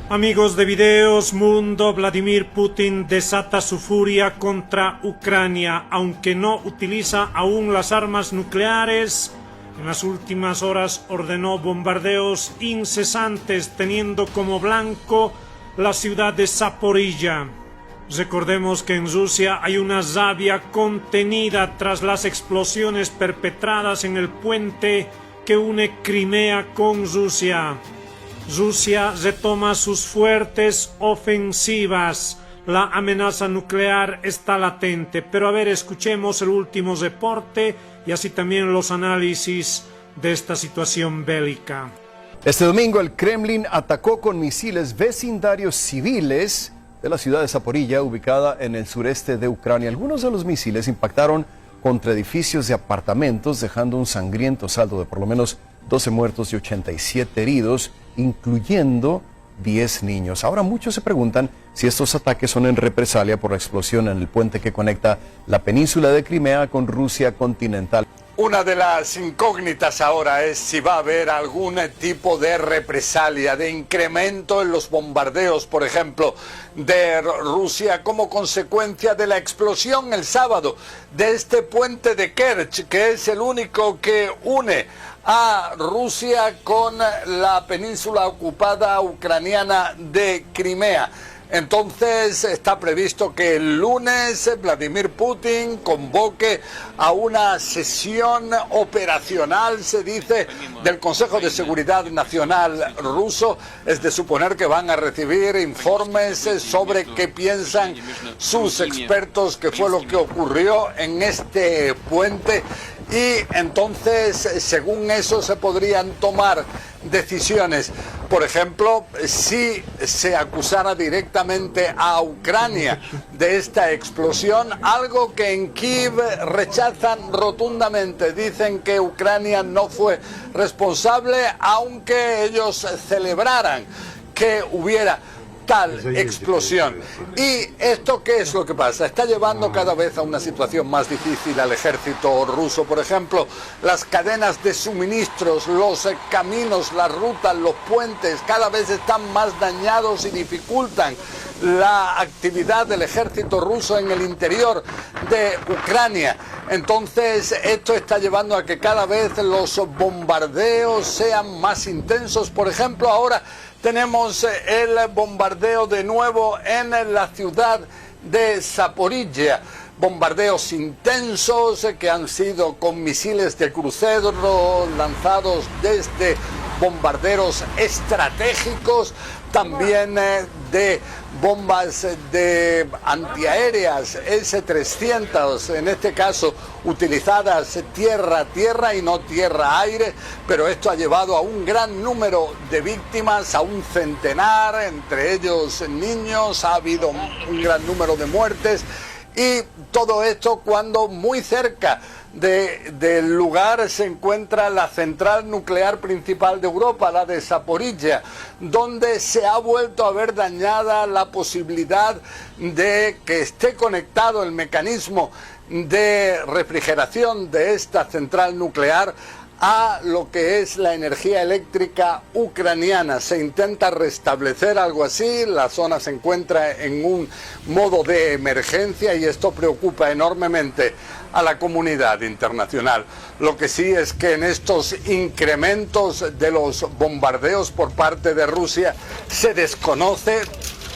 Amigos de Videos Mundo, Vladimir Putin desata su furia contra Ucrania, aunque no utiliza aún las armas nucleares. En las últimas horas ordenó bombardeos incesantes, teniendo como blanco la ciudad de Zaporilla. Recordemos que en Rusia hay una rabia contenida tras las explosiones perpetradas en el puente que une Crimea con Rusia. Rusia retoma sus fuertes ofensivas. La amenaza nuclear está latente. Pero a ver, escuchemos el último reporte y así también los análisis de esta situación bélica. Este domingo el Kremlin atacó con misiles vecindarios civiles de la ciudad de Zaporilla, ubicada en el sureste de Ucrania. Algunos de los misiles impactaron contra edificios de apartamentos, dejando un sangriento saldo de por lo menos 12 muertos y 87 heridos, incluyendo 10 niños. Ahora muchos se preguntan si estos ataques son en represalia por la explosión en el puente que conecta la península de Crimea con Rusia continental. Una de las incógnitas ahora es si va a haber algún tipo de represalia, de incremento en los bombardeos, por ejemplo, de Rusia como consecuencia de la explosión el sábado de este puente de Kerch, que es el único que une a Rusia con la península ocupada ucraniana de Crimea. Entonces está previsto que el lunes Vladimir Putin convoque a una sesión operacional, se dice, del Consejo de Seguridad Nacional ruso. Es de suponer que van a recibir informes sobre qué piensan sus expertos, qué fue lo que ocurrió en este puente. Y entonces, según eso, se podrían tomar decisiones. Por ejemplo, si se acusara directamente a Ucrania de esta explosión, algo que en Kiev rechazan rotundamente. Dicen que Ucrania no fue responsable, aunque ellos celebraran que hubiera tal explosión. ¿Y esto qué es lo que pasa? Está llevando cada vez a una situación más difícil al ejército ruso. Por ejemplo, las cadenas de suministros, los caminos, las rutas, los puentes, cada vez están más dañados y dificultan la actividad del ejército ruso en el interior de Ucrania. Entonces, esto está llevando a que cada vez los bombardeos sean más intensos. Por ejemplo, ahora tenemos el bombardeo de nuevo en la ciudad de Zaporilla. Bombardeos intensos que han sido con misiles de crucero lanzados desde bombarderos estratégicos, también de bombas de antiaéreas S-300, en este caso utilizadas tierra-tierra y no tierra-aire, pero esto ha llevado a un gran número de víctimas, a un centenar, entre ellos niños, ha habido un gran número de muertes. Y todo esto cuando muy cerca del lugar se encuentra la central nuclear principal de Europa, la de Zaporilla, donde se ha vuelto a ver dañada la posibilidad de que esté conectado el mecanismo de refrigeración de esta central nuclear a lo que es la energía eléctrica ucraniana. Se intenta restablecer algo así, la zona se encuentra en un modo de emergencia y esto preocupa enormemente a la comunidad internacional. Lo que sí es que en estos incrementos de los bombardeos por parte de Rusia se desconoce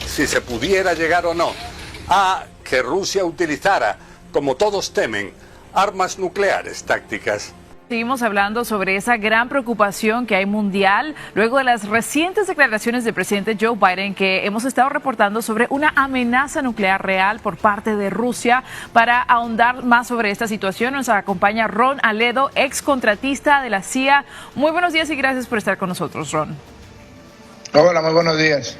si se pudiera llegar o no a que Rusia utilizara, como todos temen, armas nucleares tácticas. Seguimos hablando sobre esa gran preocupación que hay mundial luego de las recientes declaraciones del presidente Joe Biden, que hemos estado reportando sobre una amenaza nuclear real por parte de Rusia. Para ahondar más sobre esta situación nos acompaña Ron Aledo, ex contratista de la CIA. Muy buenos días y gracias por estar con nosotros, Ron. Hola, muy buenos días.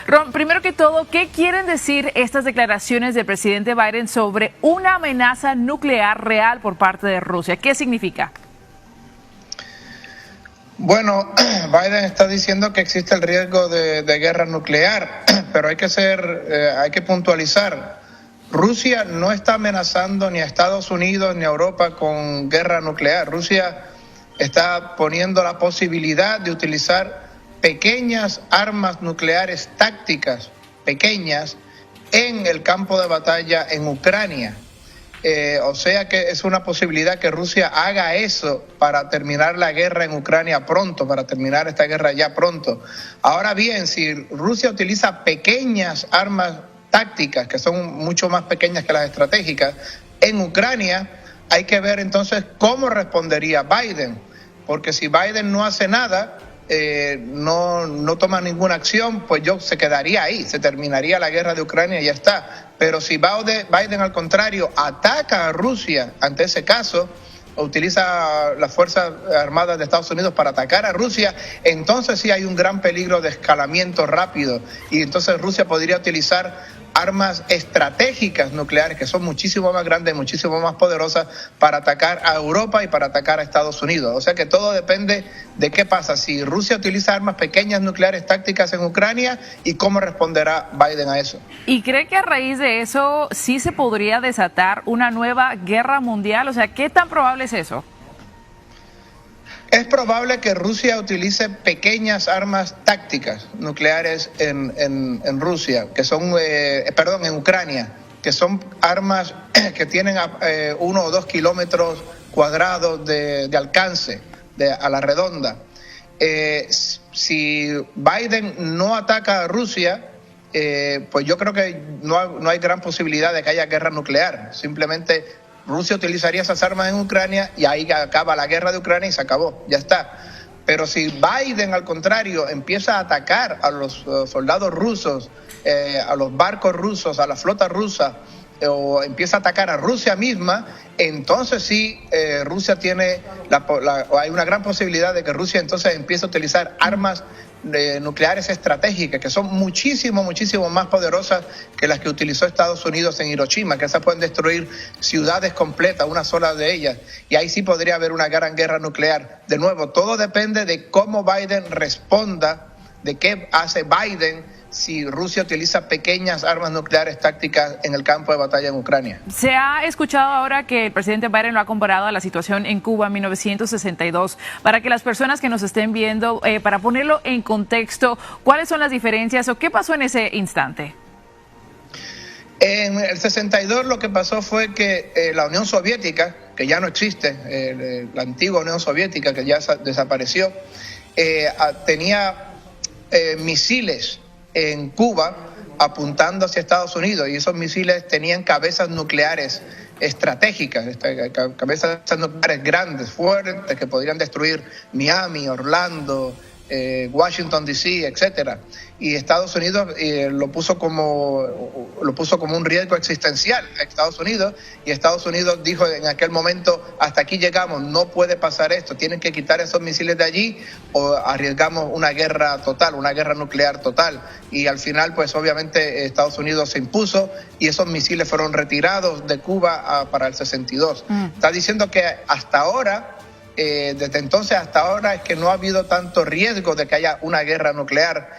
Ron, primero que todo, ¿qué quieren decir estas declaraciones del presidente Biden sobre una amenaza nuclear real por parte de Rusia? ¿Qué significa? Bueno, Biden está diciendo que existe el riesgo de guerra nuclear, pero hay que puntualizar. Rusia no está amenazando ni a Estados Unidos ni a Europa con guerra nuclear. Rusia está poniendo la posibilidad de utilizar pequeñas armas nucleares tácticas, pequeñas, en el campo de batalla en Ucrania. O sea que es una posibilidad que Rusia haga eso para terminar la guerra en Ucrania pronto, para terminar esta guerra ya pronto. Ahora bien, si Rusia utiliza pequeñas armas tácticas, que son mucho más pequeñas que las estratégicas, en Ucrania, hay que ver entonces cómo respondería Biden, porque si Biden no hace nada, no toma ninguna acción, pues se quedaría ahí, se terminaría la guerra de Ucrania y ya está. Pero si Biden al contrario ataca a Rusia ante ese caso, o utiliza las Fuerzas Armadas de Estados Unidos para atacar a Rusia, entonces sí hay un gran peligro de escalamiento rápido, y entonces Rusia podría utilizar armas estratégicas nucleares que son muchísimo más grandes, muchísimo más poderosas para atacar a Europa y para atacar a Estados Unidos. O sea que todo depende de qué pasa, si Rusia utiliza armas pequeñas nucleares tácticas en Ucrania y cómo responderá Biden a eso. ¿Y cree que a raíz de eso sí se podría desatar una nueva guerra mundial? O sea, ¿qué tan probable es eso? Es probable que Rusia utilice pequeñas armas tácticas nucleares en Rusia, que son, en Ucrania, que son armas que tienen 1 o 2 kilómetros cuadrados de alcance a la redonda. Si Biden no ataca a Rusia, pues yo creo que no hay gran posibilidad de que haya guerra nuclear. Simplemente Rusia utilizaría esas armas en Ucrania y ahí acaba la guerra de Ucrania y se acabó, ya está. Pero si Biden, al contrario, empieza a atacar a los soldados rusos, a los barcos rusos, a la flota rusa, o empieza a atacar a Rusia misma, entonces sí, Rusia tiene hay una gran posibilidad de que Rusia entonces empiece a utilizar armas nucleares estratégicas, que son muchísimo más poderosas que las que utilizó Estados Unidos en Hiroshima, que esas pueden destruir ciudades completas, una sola de ellas, y ahí sí podría haber una gran guerra nuclear. De nuevo, todo depende de cómo Biden responda, de qué hace Biden si Rusia utiliza pequeñas armas nucleares tácticas en el campo de batalla en Ucrania. Se ha escuchado ahora que el presidente Biden lo ha comparado a la situación en Cuba en 1962. Para que las personas que nos estén viendo, para ponerlo en contexto, ¿cuáles son las diferencias o qué pasó en ese instante? En el 62 lo que pasó fue que la Unión Soviética, que ya no existe, la antigua Unión Soviética que ya desapareció, tenía misiles en Cuba apuntando hacia Estados Unidos, y esos misiles tenían cabezas nucleares estratégicas, cabezas nucleares grandes, fuertes, que podrían destruir Miami, Orlando, Washington D.C., etcétera. Y Estados Unidos lo puso como un riesgo existencial a Estados Unidos, y Estados Unidos dijo en aquel momento: hasta aquí llegamos, no puede pasar esto, tienen que quitar esos misiles de allí o arriesgamos una guerra total, una guerra nuclear total. Y al final, pues obviamente Estados Unidos se impuso y esos misiles fueron retirados de Cuba para el 62. Está diciendo que hasta ahora, desde entonces hasta ahora, es que no ha habido tanto riesgo de que haya una guerra nuclear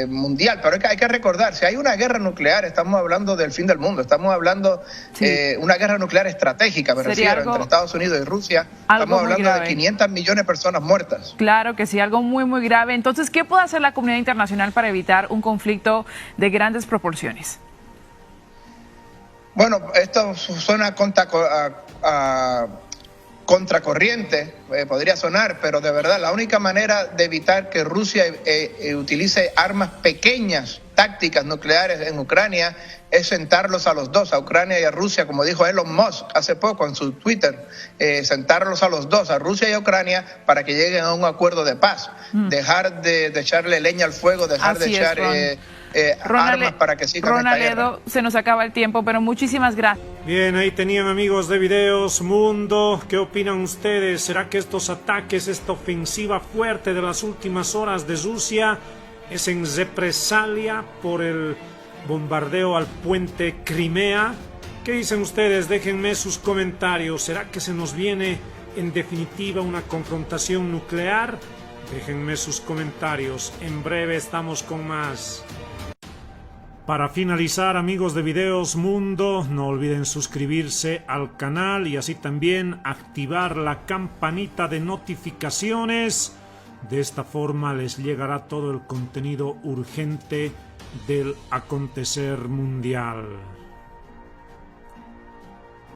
mundial. Pero hay que recordar, si hay una guerra nuclear, estamos hablando del fin del mundo, estamos hablando una guerra nuclear estratégica, me refiero, entre Estados Unidos y Rusia. Estamos hablando de 500 millones de personas muertas. Claro que sí, algo muy grave. Entonces, ¿qué puede hacer la comunidad internacional para evitar un conflicto de grandes proporciones? Bueno, esto suena contracorriente, podría sonar, pero de verdad la única manera de evitar que Rusia utilice armas pequeñas, tácticas nucleares en Ucrania, es sentarlos a los dos, a Ucrania y a Rusia, como dijo Elon Musk hace poco en su Twitter, sentarlos a los dos, a Rusia y a Ucrania, para que lleguen a un acuerdo de paz, dejar de echarle leña al fuego, dejar Así de echar armas para que sigan esta guerra. Se nos acaba el tiempo, pero muchísimas gracias. Bien, ahí tenían, amigos de Videos Mundo. ¿Qué opinan ustedes? ¿Será que estos ataques, esta ofensiva fuerte de las últimas horas de Rusia es en represalia por el bombardeo al puente Crimea? ¿Qué dicen ustedes? Déjenme sus comentarios. ¿Será que se nos viene en definitiva una confrontación nuclear? Déjenme sus comentarios. En breve estamos con más. Para finalizar, amigos de Videos Mundo, no olviden suscribirse al canal y así también activar la campanita de notificaciones De esta forma les llegará todo el contenido urgente del acontecer mundial.